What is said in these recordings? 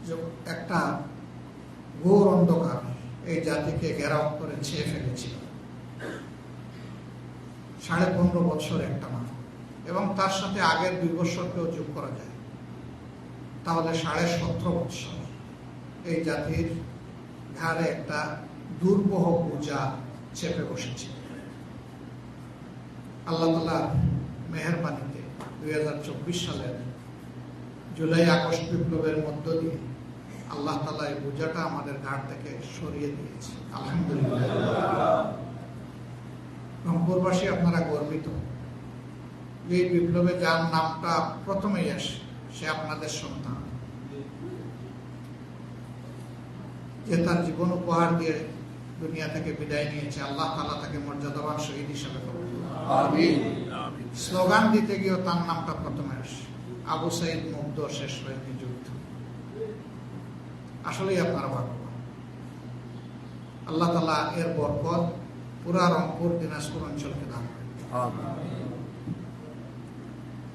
যে একটা ঘোর অন্ধকার এই জাতিকে ঘেরাও করে ছেয়ে ফেলেছিল 15.5 বছর একটা মাস, এবং তার সাথে আগের 2 বছরকেও যোগ করা যায়, তাহলে 17.5 বছর এই জাতির ঘাড়ে একটা দুর্বহ বোঝা চেপে বসেছে। আল্লাহ তাআলার মেহেরবানিতে 2024 সালের জুলাই আগস্ট বিপ্লবের মধ্য দিয়ে আল্লাহ তাআলা এই বোঝাটা আমাদের ঘাড় থেকে সরিয়ে দিয়েছে, আলহামদুলিল্লাহ। রংপুরবাসী আপনারা গর্বিত, এই বিপ্লবে যার নামটা প্রথমেই আসে সে আপনাদের সন্তান, যে তার জীবন উপহার দিয়ে দুনিয়া থেকে বিদায় নিয়েছে। আল্লাহ তাআলা তাকে মর্যাদাবান শহীদ হিসাবে কবুল করুন। আমিন। স্লোগান দিতে গিয়েও তার নামটা প্রথমে আসে, আবু সাইদ মুগ্ধ শেষ হয়নি যুদ্ধ। আসলেই আপনারা ভাগ্যবান। আল্লাহ তাআলা এর বরকত পুরা রংপুর দিনাজপুর অঞ্চলকে দান করেন।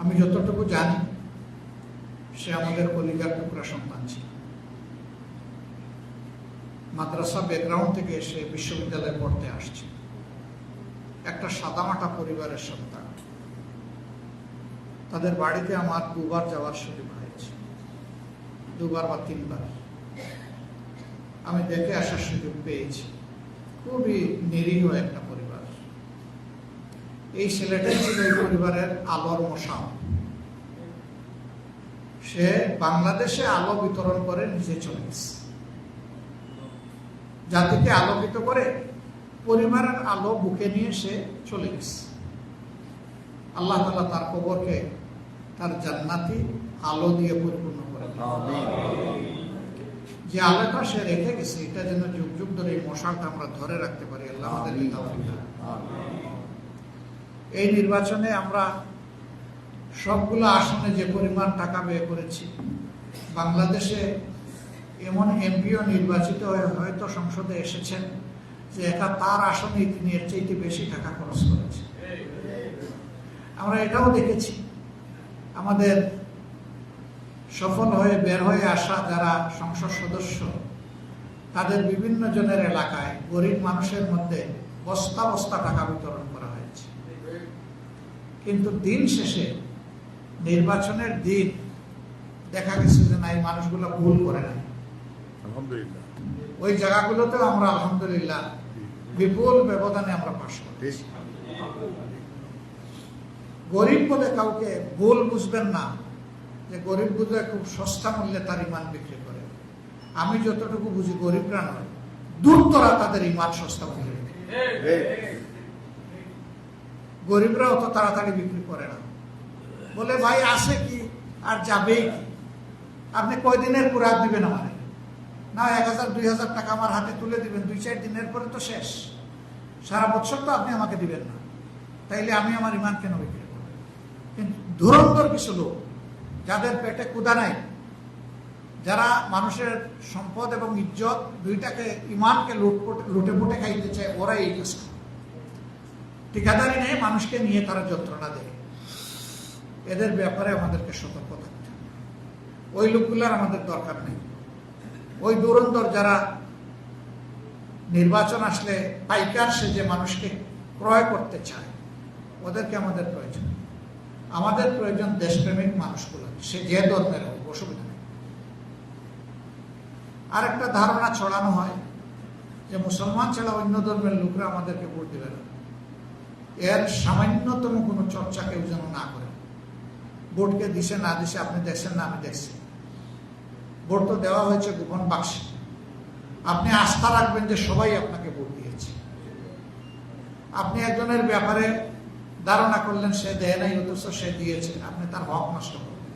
আমি যতটুকু জানি সে আমাদের কলিজার টুকরা সন্তান ছিল। মাদ্রাসা ব্যাকগ্রাউন্ড থেকে এসে বিশ্ববিদ্যালয়ে পড়তে আসছে, একটা সাদামাটা পরিবারের সন্তান। তাদের বাড়িতে আমার 2 বার যাওয়ার সুযোগ হয়েছে, 2 বার বা 3 বার আমি দেখে আসার সুযোগ পেয়েছি। খুবই নিরীহ একটা পরিবার। এই ছেলেটাই ছিল এই পরিবারের আলোর মশা। সে বাংলাদেশে আলো বিতরণ করে নিজে চলে গেছে, জাতিকে আলোকিত করে পরিবারের আলো বুকে নিয়ে সে চলে গেছে। আল্লাহ তাআলা তার কবরকে তার জান্নাতি আলো দিয়ে পরিপূর্ণ করে দিন। যে আলোটা সে রেখে গেছে এটা যেন যুগ যুগ ধরে এই মশালটা আমরা ধরে রাখতে পারি। আল্লাহ আমাদেরকে তৌফিক দান। এই নির্বাচনে আমরা সবগুলো আসনে যে পরিমাণ টাকা ব্যয় করেছি, বাংলাদেশে এমন এমপিও নির্বাচিত হয়ে হয়তো সংসদে এসেছেন যে একা তার আসনে তিনি এর চাইতে বেশি টাকা খরচ করেছেন। আমরা এটাও দেখেছি আমাদের সফল হয়ে বের হয়ে আসা যারা সংসদ সদস্য, তাদের বিভিন্ন জনের এলাকায় গরিব মানুষের মধ্যে বস্তা বস্তা টাকা বিতরণ করা হয়েছে। কিন্তু দিন শেষে নির্বাচনের দিন দেখা গেছে যে না, এই মানুষগুলো ভুল করে নাই। ওই জায়গাগুলোতেও আমরা আলহামদুলিল্লাহ বিপুল ব্যবধানে আমরা পাশ করেছি। গরিব বলে কাউকে ভুল বুঝবেন না যে গরিব বুঝে খুব সস্তা মূল্যে তার ইমান বিক্রি করে। আমি যতটুকু বুঝি গরিবরা নয়, দূরতরা তাদের ইমান সস্তা মূল্যে বিক্রি করে। গরিবরা অত তাড়াতাড়ি বিক্রি করে না, বলে ভাই আসে কি আর যাবেই কি, আপনি কয়দিনের পুরাক দিবেন আমারে? না 1000-2000 টাকা আমার হাতে তুলে দিবেন, 2-4 দিনের পরে তো শেষ, সারা বছর তো আপনি আমাকে দিবেন না, তাইলে আমি আমার ইমান কেন বিক্রি করব? কিন্তু ধুরন্ধর কিছু লোক যাদের পেটে ক্ষুধা নাই, যারা মানুষের সম্পদ এবং ইজ্জত দুইটাকে, ইমানকে লুটে পুটে খাইতে চায়, ওরা এই কাজ করে। ঠিকাদারি নেই, মানুষকে নিয়ে তারা যন্ত্রণা দেয়। এদের ব্যাপারে আমাদেরকে সতর্ক থাকতে হবে। ওই লোকগুলার আমাদের দরকার নেই। ওই দুরন্তর যারা নির্বাচন আসলে পাইকার সেজে মানুষকে ক্রয় করতে চায়, ওদেরকে আমাদের প্রয়োজন। আমাদের প্রয়োজন দেশপ্রেমিক মানুষগুলো, সে যে ধর্মের হোক, অসুবিধা নেই। আর একটা ধারণা ছড়ানো হয় যে মুসলমান ছাড়া অন্য ধর্মের লোকরা আমাদেরকে ভোট দিবে না। এর সামান্যতম কোনো চর্চা কেউ যেন না করে। ভোটকে দিছে না দিছে আপনি দেখছেন না, আমি দেখছি। ভোট তো দেওয়া হয়েছে গোপন বাক্সে। আপনি আস্থা রাখবেন যে সবাই আপনাকে ভোট দিয়েছে। আপনি একজনের ব্যাপারে ধারণা করলেন সে দেয় নাই, অথচ সে দিয়েছে, আপনি তার হক নষ্ট করবেন,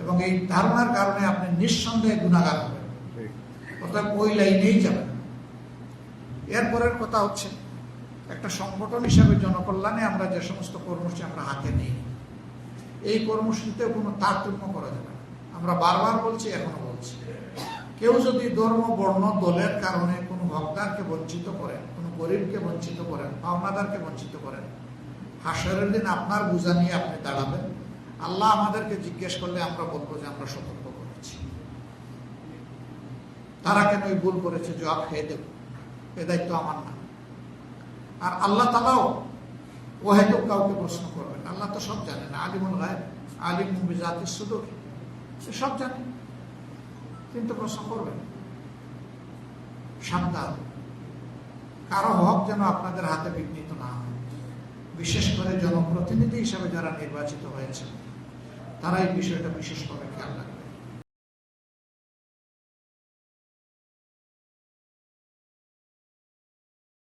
এবং এই ধারণার কারণে আপনি নিঃসন্দেহে গুনাহগার হবেন। অর্থাৎ ওই লাইনেই যাবেন। এরপরের কথা হচ্ছে, একটা সংগঠন হিসাবে জনকল্যাণে আমরা যে সমস্ত কর্মসূচি আমরা হাতে নিই, এই কর্মসূচিতে কোনো তারতম্য করা যাবে না। আমরা বারবার বলছি, এখনো বলছি, কেউ যদি ধর্ম, বর্ণ, দলের কারণে কোনো হকদারকে বঞ্চিত করেন, কোনো গরিবকে বঞ্চিত করেন, পাওনাদারকে বঞ্চিত করেন, হাসরের দিন আপনার বোঝা নিয়ে আপনি দাঁড়াবেন। আল্লাহ আমাদেরকে জিজ্ঞেস করলে আমরা বলবো যে আমরা সতর্ক করেছি। তারা কেন এই ভুল করেছে জবাব খেয়ে দেব, এ দায়িত্ব আমার না। আর আল্লাহ তাআলাও ওহেতুক কাউকে প্রশ্ন করবেন। আল্লাহ তো সব জানেন, আলিমুল গায়ব আলিমুম বিজাতিস সুদূর, সে সব জানে, কিন্তু প্রশ্ন করবেন। সাবধান, কারো হক যেন আপনাদের হাতে বিঘ্নিত না হয়। বিশেষ করে জনপ্রতিনিধি হিসেবে যারা নির্বাচিত হয়েছে তারা এই বিষয়টা বিশেষভাবে খেয়াল রাখবে।